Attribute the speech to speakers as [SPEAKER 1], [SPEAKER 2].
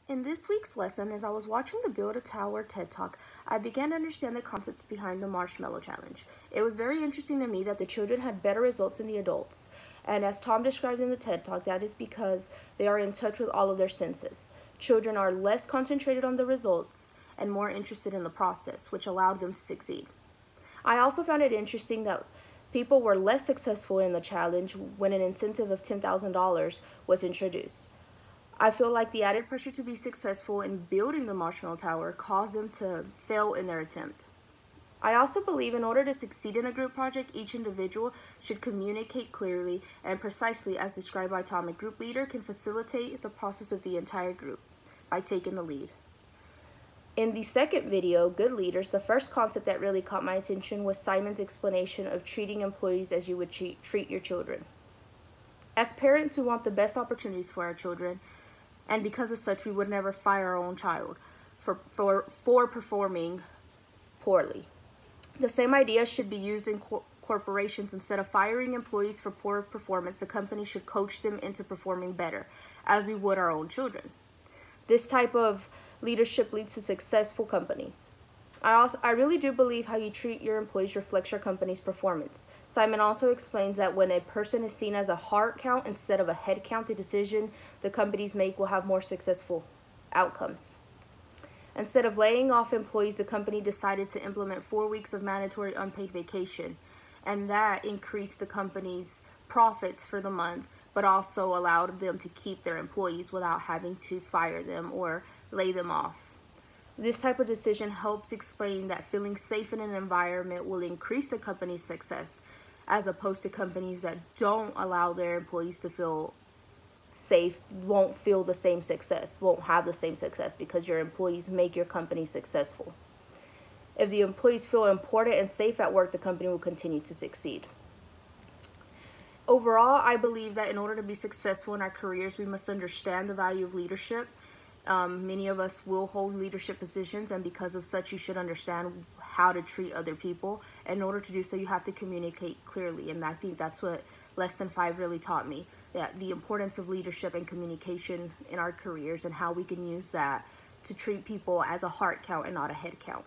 [SPEAKER 1] In this week's lesson, as I was watching the Build a Tower TED Talk, I began to understand the concepts behind the Marshmallow Challenge. It was very interesting to me that the children had better results than the adults. And as Tom described in the TED Talk, that is because they are in touch with all of their senses. Children are less concentrated on the results and more interested in the process, which allowed them to succeed. I also found it interesting that people were less successful in the challenge when an incentive of $10,000 was introduced. I feel like the added pressure to be successful in building the Marshmallow Tower caused them to fail in their attempt. I also believe in order to succeed in a group project, each individual should communicate clearly and precisely as described by Tom. A group leader can facilitate the process of the entire group by taking the lead. In the second video, Good Leaders, the first concept that really caught my attention was Simon's explanation of treating employees as you would treat your children. As parents, we want the best opportunities for our children, and because of such, we would never fire our own child for performing poorly. The same idea should be used in corporations. Instead of firing employees for poor performance, the company should coach them into performing better, as we would our own children. This type of leadership leads to successful companies. I really do believe how you treat your employees reflects your company's performance. Simon also explains that when a person is seen as a heart count instead of a head count, the decision the companies make will have more successful outcomes. Instead of laying off employees, the company decided to implement 4 weeks of mandatory unpaid vacation, and that increased the company's profits for the month, but also allowed them to keep their employees without having to fire them or lay them off. This type of decision helps explain that feeling safe in an environment will increase the company's success, as opposed to companies that don't allow their employees to feel safe won't feel the same success, won't have the same success, because your employees make your company successful. If the employees feel important and safe at work, the company will continue to succeed. Overall, I believe that in order to be successful in our careers, we must understand the value of leadership. Many of us will hold leadership positions, and because of such, you should understand how to treat other people. In order to do so, you have to communicate clearly, and I think that's what Lesson 5 really taught me, that the importance of leadership and communication in our careers and how we can use that to treat people as a heart count and not a head count.